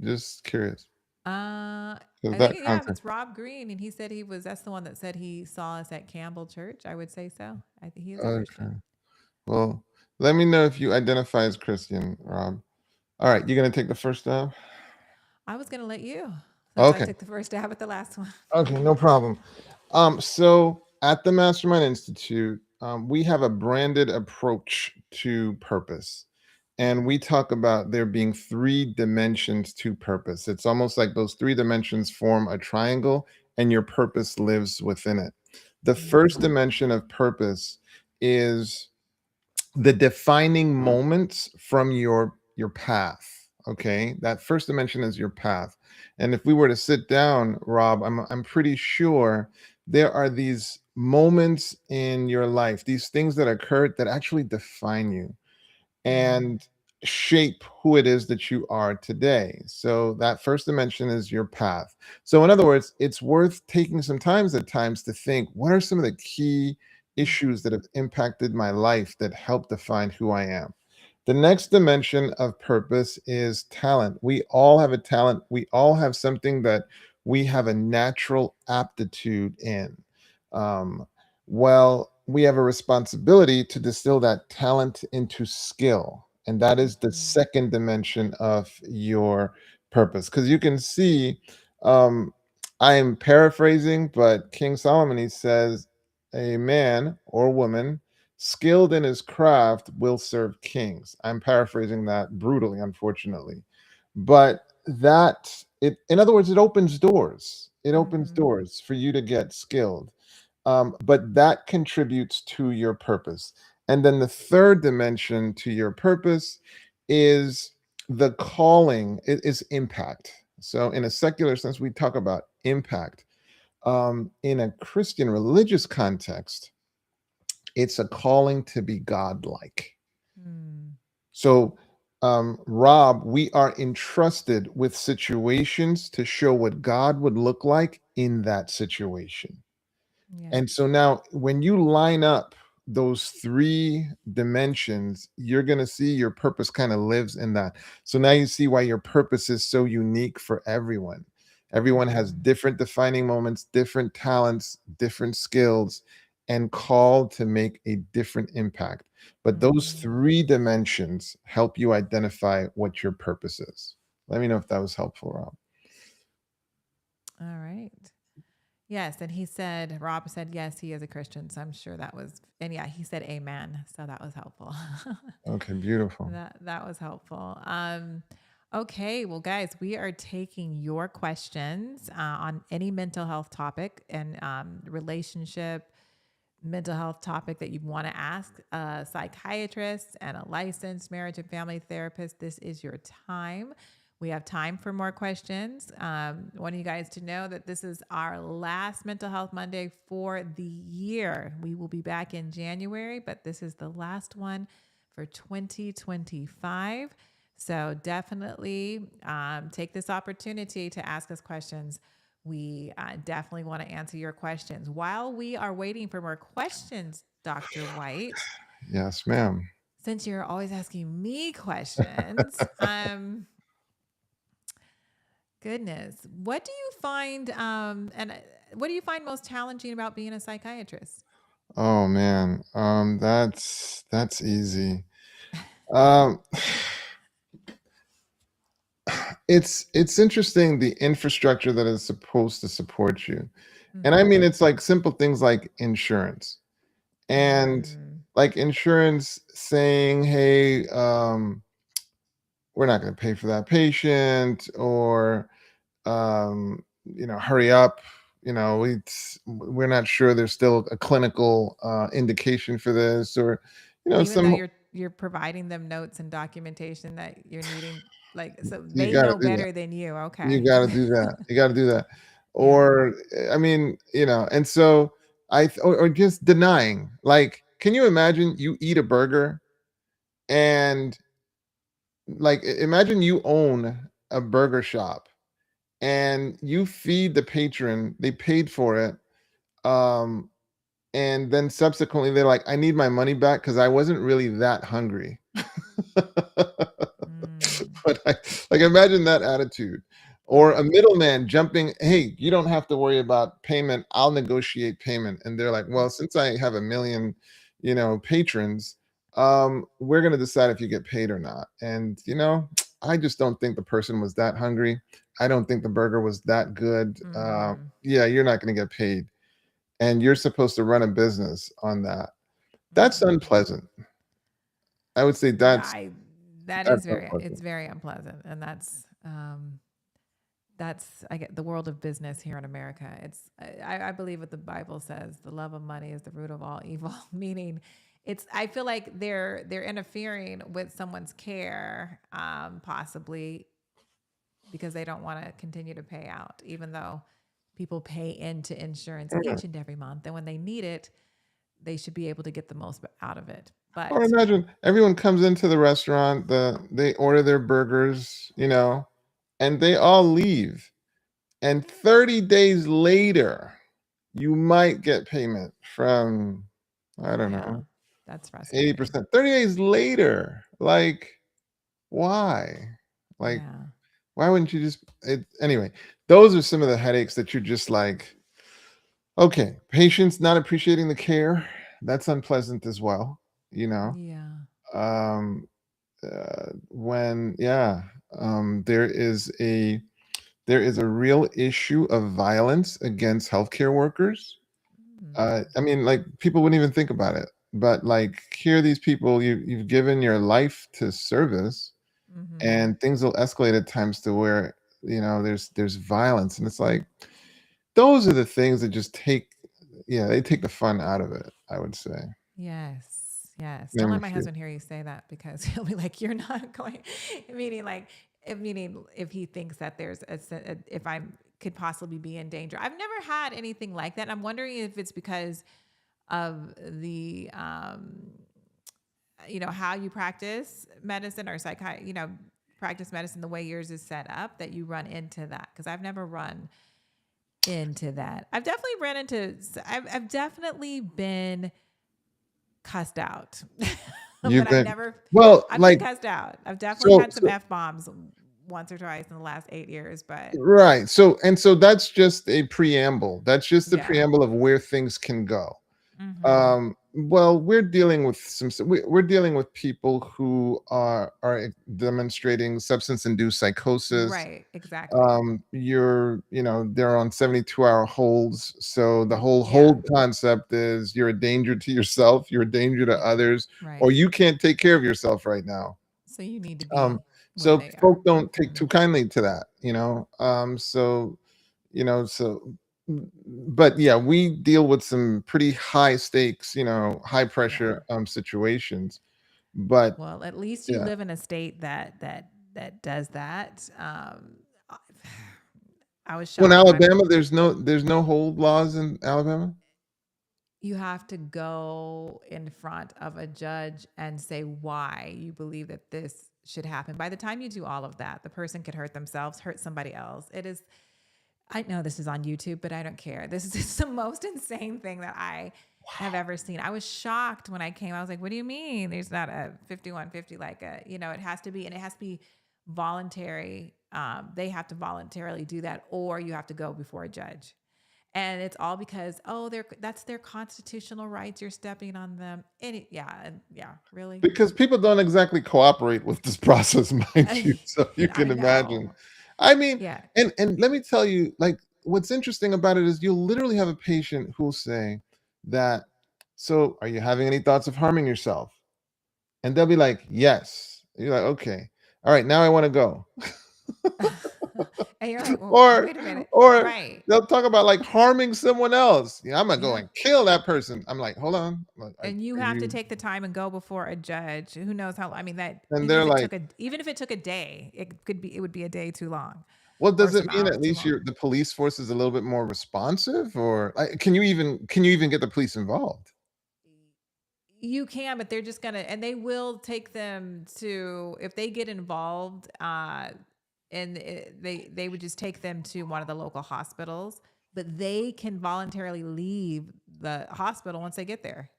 Just curious. Because I that think, yeah, if concept. it's Rob Green and he said that's the one that said he saw us at Campbell Church, I would say so. I think he is a Okay. Christian. Well, let me know if you identify as Christian, Rob. All right, you gonna take the first stab? I was gonna let you, since I Okay. took the first stab at the last one. Okay, no problem. So at the Mastermind Institute, we have a branded approach to purpose. And we talk about there being three dimensions to purpose. It's almost like those three dimensions form a triangle, and your purpose lives within it. The first Mm, dimension of purpose is the defining moments from your path. Okay, that first dimension is your path. And if we were to sit down, Rob, I'm pretty sure there are these moments in your life, these things that occurred that actually define you mm, and shape who it is that you are today. So that first dimension is your path. So in other words, it's worth taking some time at times to think, what are some of the key mm, issues that have impacted my life that help define who I am? The next dimension of purpose is talent. We all have a talent. We all have something that we have a natural aptitude in. Um, well, we have a responsibility to distill that talent into skill. And that is the mhm, second dimension of your purpose. Because you can see, um, I am paraphrasing, but King Solomon, he says, a man or woman skilled in his craft will serve kings. I'm paraphrasing that brutally, unfortunately. But in other words, it opens doors. It opens mhm, doors for you to get skilled, but that contributes to your purpose. And then the third dimension to your purpose is the calling, it is impact. So, in a secular sense, we talk about impact. In a Christian religious context, it's a calling to be godlike. mm, So Rob, we are entrusted with situations to show what God would look like in that situation. Yeah. And so now when you line up those 3 dimensions, you're gonna see your purpose kinda lives in that. So now you see why your purpose is so unique for everyone. Everyone has Mm, different defining moments, different talents, different skills, and called to make a different impact. But those mm. 3 dimensions help you identify what your purpose is. Let me know if that was helpful, Rob. All right. Yes, and he said, Rob said, yes, he is a Christian. So I'm sure that was, and yeah, he said amen. So that was helpful. Okay, beautiful. That was helpful. Okay, well, guys, we are taking your questions on any mental health topic and relationship, mental health topic that you want to ask a psychiatrist and a licensed marriage and family therapist. This is your time. We have time for more questions. Want you guys to know that this is our last Mental Health Monday for the year. We will be back in January, but this is the last one for 2025. So definitely take this opportunity to ask us questions. We definitely want to answer your questions. While we are waiting for more questions, Dr. White, Yes, ma'am. since you're always asking me questions, goodness, what do you find what do you find most challenging about being a psychiatrist? Oh man, that's easy. Um, it's interesting the infrastructure that is supposed to support you, and I Mm-hmm. mean it's like simple things like insurance and Mm, like insurance saying, "Hey, we're not going to pay for that patient," or hurry up. We're not sure there's still a clinical indication for this, or even though some you're providing them notes and documentation that you're needing, like, so you they got to know do that. better than you. You Okay. gotta do that. You gotta do that. Yeah. Or, I mean, and so or just denying. Like, can you imagine you eat a burger and like imagine you own a burger shop and you feed the patron, they paid for it, um, and then subsequently they're like, I need my money back because I wasn't really that hungry. Mm, But like imagine that attitude. Or a yeah. middleman jumping, hey, you don't have to worry about payment. I'll negotiate payment. And they're like, well, since I have a million, patrons, we're gonna decide if you get paid or not. And I just don't think the person was that hungry. I don't think the burger was that good. Mm, Yeah, you're not gonna get paid. And you're supposed to run a business on that. That's mm. unpleasant. I would say Yeah, that's I that that's is it's unpleasant. very unpleasant, and that's I get the world of business here in America. I believe what the Bible says: the love of money is the root of all evil. Meaning, I feel like they're interfering with someone's care, possibly because they don't want to continue to pay out, even though people pay into insurance Yeah. each and every month, and when they need it, they should be able to get the most out of it. Or But imagine everyone comes into the restaurant, they order their burgers, and they all leave. And 30 days later, you might get payment from, I don't yeah, know, that's frustrating. 80%. 30 days later, like, why? Like, Yeah. why wouldn't you just anyway, those are some of the headaches that you're just like, okay, patients not appreciating the care. That's unpleasant as well, you know. Yeah. Um when yeah there is a real issue of violence against healthcare workers. Mm. I mean, like, people wouldn't even think about it, but like, here are these people, you've given your life to service, Mhm. and things will escalate at times to where there's violence, and it's like those are the things that just they take the fun out of it, I would say. Yes. Yes. Don't Name let a my few. husband hear you say that because he'll be like, "You're not going." Meaning, like, meaning if he thinks that there's if I could possibly be in danger. I've never had anything like that. I'm wondering if it's because of the how you practice medicine or practice medicine the way yours is set up, that you run into that. Because I've never run into that. I've definitely been cussed out, You've but been well, I've been like cussed out. I've definitely so had some so F bombs once or twice in the last 8 years, but right. So that's just a preamble. That's just the yeah. preamble of where things can go. Mm-hmm. Well, we're dealing with we're dealing with people who are demonstrating substance-induced psychosis. Right. Exactly. They're on 72-hour holds. So the whole Yeah. hold concept is you're a danger to yourself, you're a danger to others, or Right. you can't take care of yourself right now. So you need to Um, be where so they are. folk don't take Mm-hmm. too kindly to that. So but yeah, we deal with some pretty high stakes, high Yeah. pressure situations. But Well, at least you yeah. live in a state that does that. I I was Well, in shocked when I Alabama, there's no hold laws in Alabama? you have to go in front of a judge and say why you believe that this should happen. By the time you do all of that, the person could hurt themselves, hurt somebody else. It is, I know this is on YouTube, but I don't care. This is just the most insane thing that I have ever seen. I was shocked when I came. I was like, what do you mean? There's not a 5150, like it has to be, and it has to be voluntary. They have to voluntarily do that, or you have to go before a judge. And it's all because, that's their constitutional rights. You're stepping on them. And really. Because people don't exactly cooperate with this process, mind you, so you I can know. imagine. I mean, Yeah. and let me tell you, like, what's interesting about it is you'll literally have a patient who'll say that, "So, are you having any thoughts of harming yourself?" And they'll be like, "Yes." You're like, "Okay. All right, now I wanna go." And you're like, well, Or wait a minute. or Right. they'll talk about, like, harming someone else. "Yeah, Imma go Yeah. and kill that person." I'm like, "Hold on. Like, And you are have to you" take the time and go before a judge. Who knows how, I mean, that and they're like, even if it took a day, it would be a day too long well, or does it some mean at hours too least long. the police force is a little bit more responsive, or can you even get the police involved? You can, but they're just gonna, and they will take them to, if they get involved, they would just take them to one of the local hospitals, but they can voluntarily leave the hospital once they get there.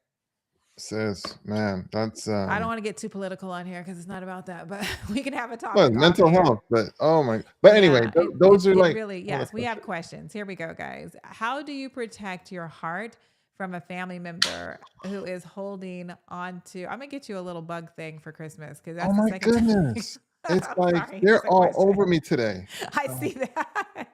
Sis, man, that's I don't want to get too political on here because it's not about that, but we can have a well, topic off mental here. health, but oh my, but anyway, Yeah, it it those are it like really, all the yes, we have questions. questions. Here we go, guys. How do you protect your heart from a family member who is holding on to, I'm gonna get you a little bug thing for Christmas because Oh that's the my second time. goodness. It's I'm like sorry, it's they're a all question. over me today. I Oh, see that.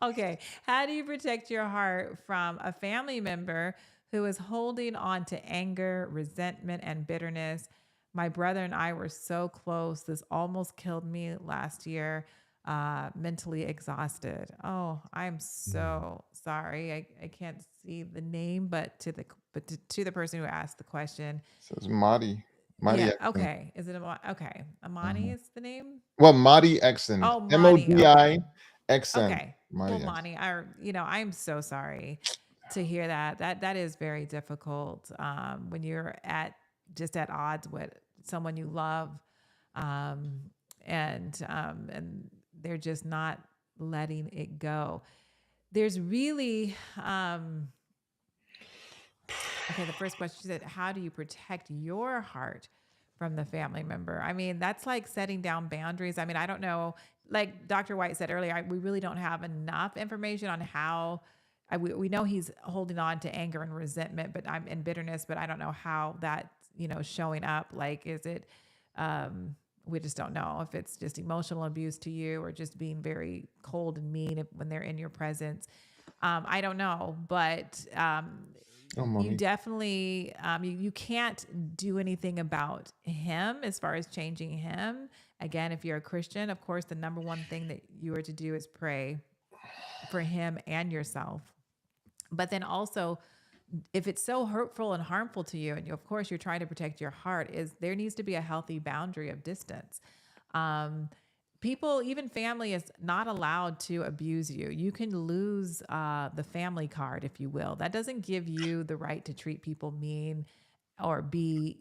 Okay. How do you protect your heart from a family member who is holding on to anger, resentment, and bitterness? My brother and I were so close. This almost killed me last year. Mentally exhausted. Oh, I'm mm. so sorry. I can't see the name, but to the person who asked the question. Says Madi Yeah. Exon. Okay. Is it okay? Amani Mhm. is the name. Well, Madi Exon, Oh, Mani. Modi Okay. Exon, Okay. Well, Madi Exon. Monty, I'm so sorry to hear that. That is very difficult when you're at odds with someone you love, um, and they're just not letting it go. There's really okay. The first question, she said, "How do you protect your heart from the family member?" I mean, that's like setting down boundaries. I mean, I don't know. Like Dr. White said earlier, we really don't have enough information on how. We know he's holding on to anger and resentment, but I'm in bitterness, but I don't know how that's showing up. Like, is it? We just don't know if it's just emotional abuse to you or just being very cold and mean when they're in your presence. I don't know, but Oh, you Monique. definitely you can't do anything about him as far as changing him. Again, if you're a Christian, of course, the number one thing that you are to do is pray for him and yourself. But then also, if it's so hurtful and harmful to you, and of course you're trying to protect your heart, is there needs to be a healthy boundary of distance. Um, People, even family, is not allowed to abuse you. You can lose the family card, if you will. That doesn't give you the right to treat people mean or be,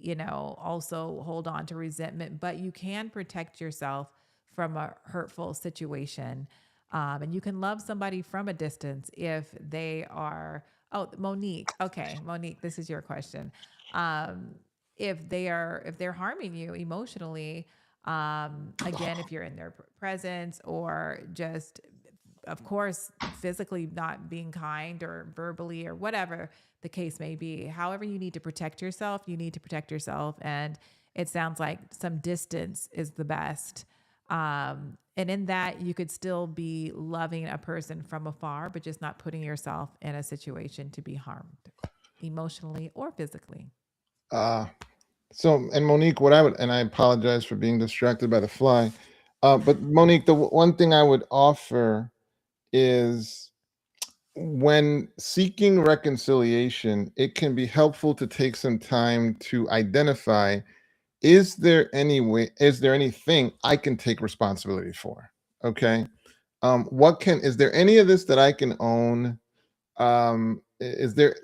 also hold on to resentment, but you can protect yourself from a hurtful situation. And you can love somebody from a distance if they are, oh, Monique. Okay, Monique, this is your question. Um, if they're harming you emotionally, again, if you're in their presence or just, of course, physically not being kind or verbally or whatever the case may be. However, you need to protect yourself, you need to protect yourself. And it sounds like some distance is the best. And in that, you could still be loving a person from afar, but just not putting yourself in a situation to be harmed emotionally or physically. Uh, so, and Monique, what I would, and I apologize for being distracted by the fly, but Monique, the one thing I would offer is when seeking reconciliation, it can be helpful to take some time to identify, is there anything I can take responsibility for? Okay. Is there any of this that I can own? Is there,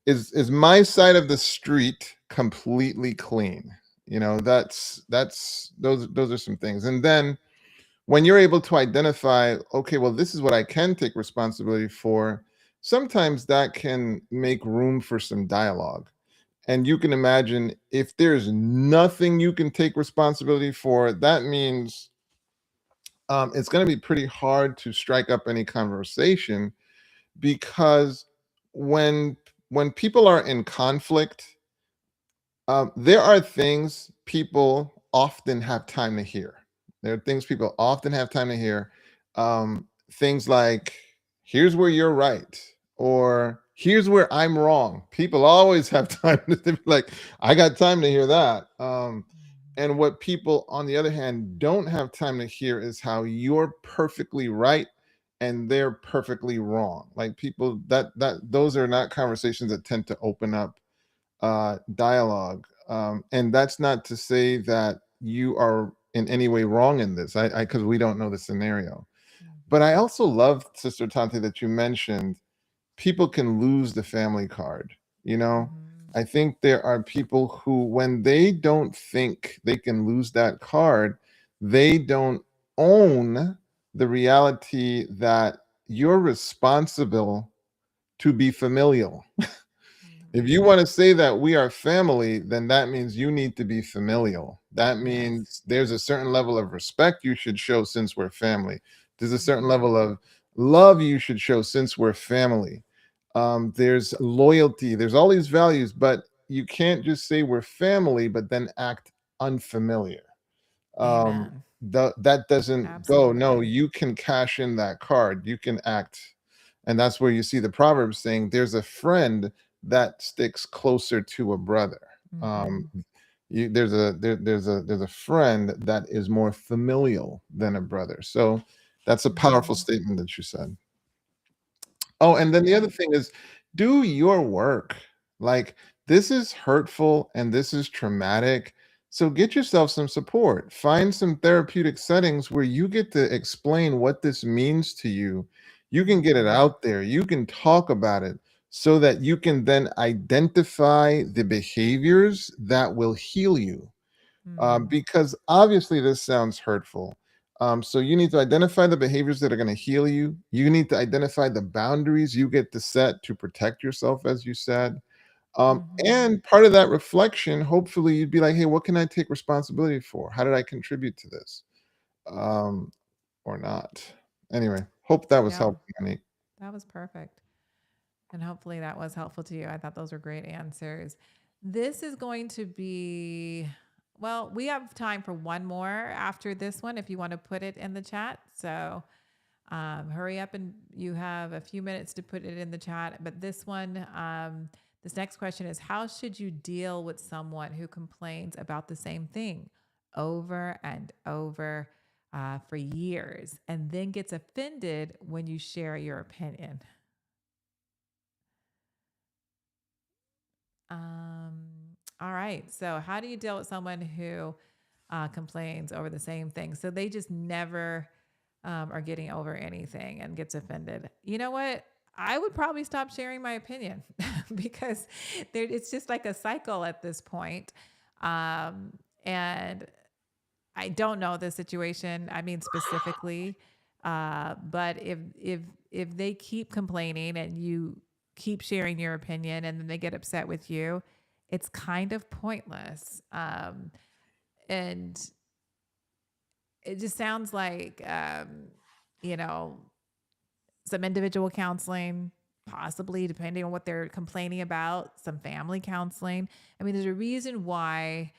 is my side of the street completely clean? Those are some things. And then when you're able to identify, okay, well, this is what I can take responsibility for, sometimes that can make room for some dialogue. And you can imagine, if there's nothing you can take responsibility for, that means it's going to be pretty hard to strike up any conversation, because when people are in conflict, there are things people often have time to hear. There are things people often have time to hear. Things like, here's where you're right, or here's where I'm wrong. People always have time to be like, I got time to hear that. And what people, on the other hand, don't have time to hear is how you're perfectly right and they're perfectly wrong. Like, people, that those are not conversations that tend to open up dialogue. And that's not to say that you are in any way wrong in this, I because we don't know the scenario. But I Mhm. also love, Sister Tante, that you mentioned people can lose the family card. You know, Mhm. I think there are people who, when they don't think they can lose that card, they don't own the reality that you're responsible to be familial. If you Mhm. want to say that we are family, then that means you need to be familial. That Yes. means there's a certain level of respect you should show since we're family. There's a certain Mhm. level of love you should show since we're family. There's loyalty, there's all these values, but you can't just say we're family, but then act unfamiliar. Amen. That doesn't go. No, Absolutely. you can cash in that card. You can act, and that's where you see the proverb saying, "There's a friend that sticks closer to a brother." Um, Mhm. there's a friend that is more familial than a brother. So that's a powerful Mhm. statement that you said. Oh, and then the other Great. thing is, do your work. Like, this is hurtful and this is traumatic. So get yourself some support. Find some therapeutic settings where you get to explain what this means to you. You can get it Mhm. out there. You can talk about it so that you can then identify the behaviors that will heal you. Mhm. Because obviously this sounds hurtful. So you need to identify the behaviors that are going to heal you. You need to identify the boundaries you get to set to protect yourself, as you said. Mhm. And part of that reflection, hopefully, you'd be like, hey, what can I take responsibility for? How did I contribute to this? Um, or not. Anyway, hope that was Yeah, helpful, Monique. that was perfect. And hopefully that was helpful to you. I thought those were great answers. This is going to be, well, we have time for one more after this one if you want to put it in the chat. So hurry up, and you have a few minutes to put it in the chat. But this next question is, how should you deal with someone who complains about the same thing over and over for years and then gets offended when you share your opinion? All right. So, how do you deal with someone who complains over the same thing? So they just never are getting over anything and gets offended. You know what? I would probably stop sharing my opinion because it's just like a cycle at this point. Um, and I don't know the situation. I mean, specifically, but if they keep complaining and you keep sharing your opinion, and then they get upset with you, it's kind of pointless. And it just sounds like, you know, some individual counseling, possibly depending on what they're complaining about, some family counseling. I mean, there's a reason why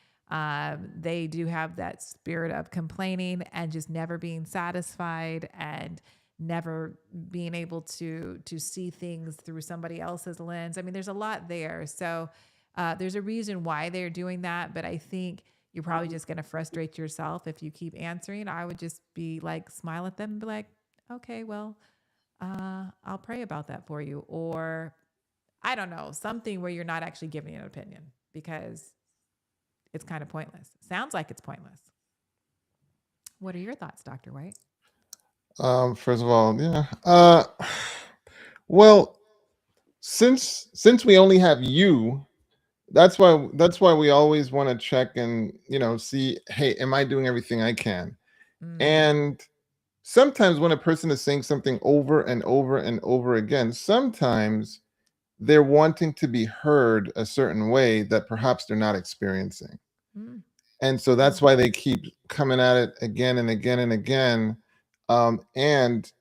they do have that spirit of complaining and just never being satisfied and never being able to see things through somebody else's lens. I mean, there's a lot there. So there's a reason why they're doing that, but I think you're probably just going to frustrate yourself if you keep answering. I would just be like, smile at them and be like, okay, well, I'll pray about that for you. Or I don't know, something where you're not actually giving an opinion because it's kind of pointless. Sounds like it's pointless. What are your thoughts, Dr. White? First of all, yeah. Well, since we only have you, that's why we always want to check and see, hey, am I doing everything I can? Mm, And sometimes when a person is saying something over and over and over again, sometimes they're wanting to be heard a certain way that perhaps they're not experiencing. mm, And so that's mm, why they keep coming at it again and again and again. And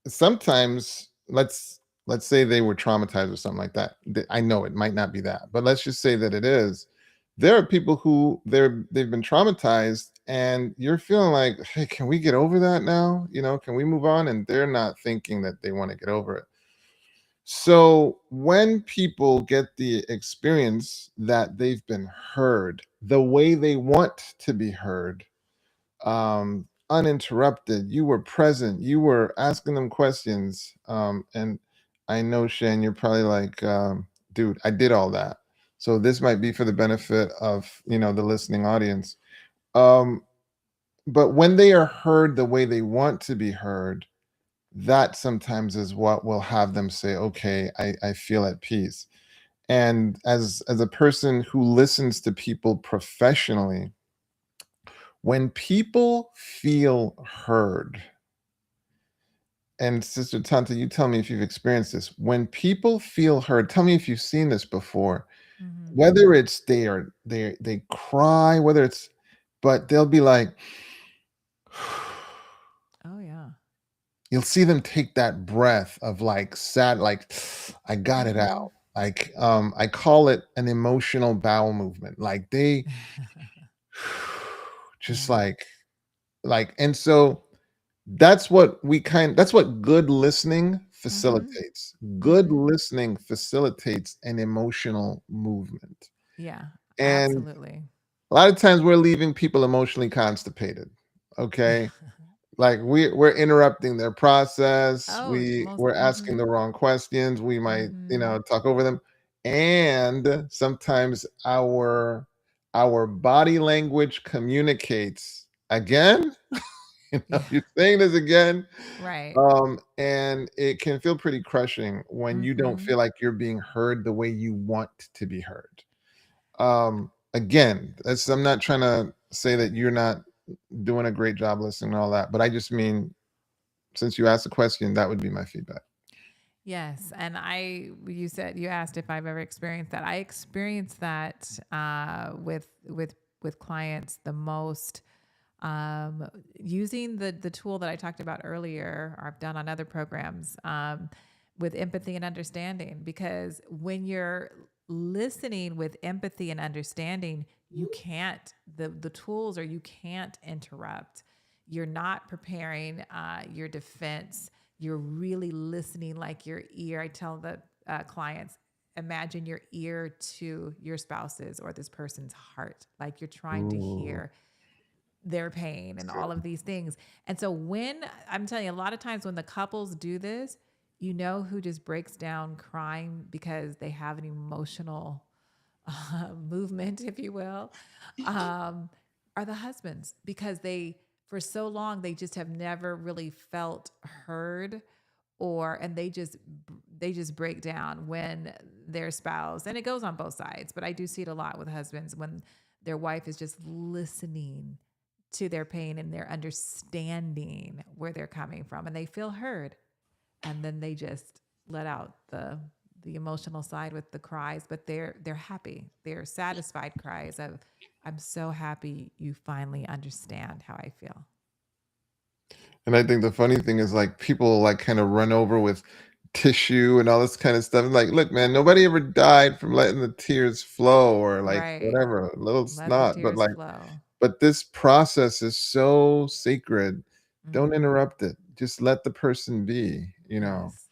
sometimes let's say they were traumatized or something like that. I know it might not be that, but let's just say that it is. There are people who they've been traumatized, and you're feeling like, hey, can we get over that now? Can we move on? And they're not thinking that they want to get over it. So when people get the experience that they've been heard the way they want to be heard, uninterrupted, you were present, you were asking them questions, and I know, Shane, you're probably like, dude, I did all that. So this might be for the benefit of the listening audience. Um, but when they are heard the way they want to be heard, that sometimes is what will have them say, okay, I feel at peace. And as a person who listens to people professionally, when people feel heard, and Sister Tanta, you tell me if you've experienced this. When people feel heard, tell me if you've seen this before. mm-hmm. Whether it's they cry, whether it's, but they'll be like, Oh, yeah. you'll see them take that breath of like sad, like, I got it Mm-hmm. out. Like, I call it an emotional bowel movement. Like they just Yeah. and so that's what good listening Mm-hmm. facilitates. Good Mm-hmm. listening facilitates an emotional movement. Yeah, And absolutely. a lot of times we're leaving people emotionally constipated. Okay? Like we're interrupting their process. Oh, most. We're asking Mm-hmm. the wrong questions. We might, Mm-hmm. talk over them. And sometimes our body language communicates again. Yeah. You're saying this again. Right. And it can feel pretty crushing when you don't Mm-hmm. feel like you're being heard the way you want to be heard. Again, I'm not trying to say that you're not doing a great job listening and all that, but I just mean, since you asked the question, that would be my feedback. Yes, and you said you asked if I've ever experienced that. I experienced that with clients the most, using the tool that I talked about earlier, or I've done on other programs, with empathy and understanding. Because when you're listening with empathy and understanding, you can't the tools, or you can't interrupt. You're not preparing your defense. You're really listening, like your ear. I tell the clients, imagine your ear to your spouse's or this person's heart, like you're trying to Ooh, hear their pain and all of these things. And so when I'm telling you, a lot of times when the couples do this, you know who just breaks down crying because they have an emotional movement, if you will, um, are the husbands, because they, for so long, they just have never really felt heard and they just break down when their spouse, and it goes on both sides, but I do see it a lot with husbands when their wife is just listening to their pain and they're understanding where they're coming from and they feel heard, and then they just let out the emotional side with the cries, but they're happy, they're satisfied cries of, I'm so happy you finally understand how I feel. And I think the funny thing is like people like kind of run over with tissue and all this kind of stuff. Like, look, man, nobody ever died from letting the tears flow or like Right. whatever, a little Let the snot. But tears like, flow. but this process is so sacred. Don't Hmm. interrupt it. Just let the person be, you know. Yes,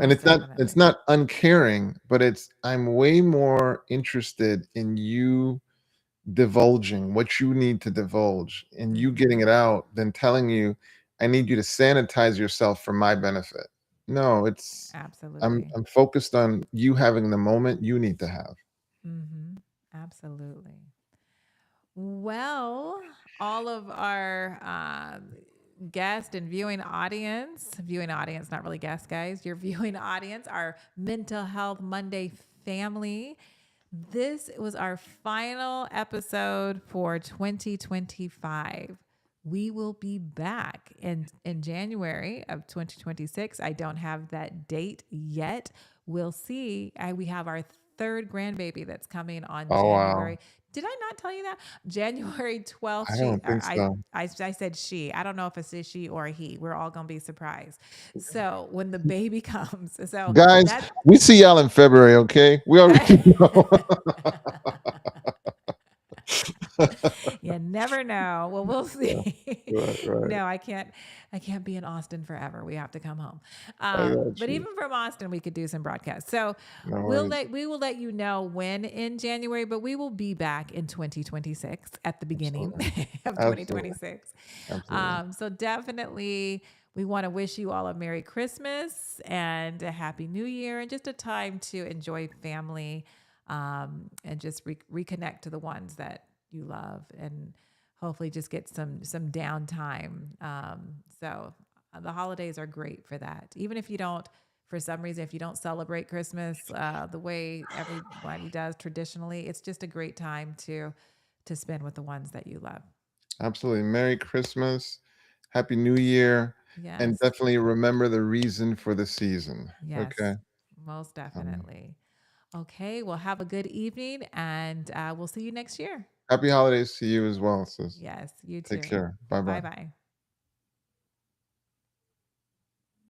And most it's definitely. not uncaring, but it's I'm way more interested in you divulging what you need to divulge and you getting Hmm. it out than telling you, I need you to sanitize yourself for my benefit. No, it's Absolutely. I'm focused on you having the moment you need to have. Hmm. Absolutely. Well, all of our guest and viewing audience, not really guests, guys, your viewing audience, our Mental Health Monday family. This was our final episode for 2025. We will be back in January of 2026. I don't have that date yet. We'll see. We have our third grandbaby that's coming on Oh wow. January. Did I not tell you that? January 12th. I don't think so. I said she. I don't know if it's a she or a he. We're all going to be surprised. So when the baby comes, so Guys, that's we see y'all in February, okay? We already know. you never know. Well, we'll Yeah, see. right, right. No, I can't be in Austin forever. We have to come home. I got But you. even from Austin, we could do some broadcasts. So No worries. we will let you know when in January, but we will be back in 2026 at the beginning Absolutely. of Absolutely. 2026. Absolutely. So definitely we want to wish you all a Merry Christmas and a Happy New Year and just a time to enjoy family, and just reconnect to the ones that you love, and hopefully just get some downtime. The holidays are great for that. Even if you don't, for some reason, if you don't celebrate Christmas the way everybody does traditionally, it's just a great time to spend with the ones that you love. Absolutely. Merry Christmas. Happy New Year. And Yes, definitely remember the reason for the season. yes, Okay. most Um, definitely. Okay, well, have a good evening, and we'll see you next year. Happy holidays to you as well, sis. Yes, you Take too. care. Bye Bye bye. bye.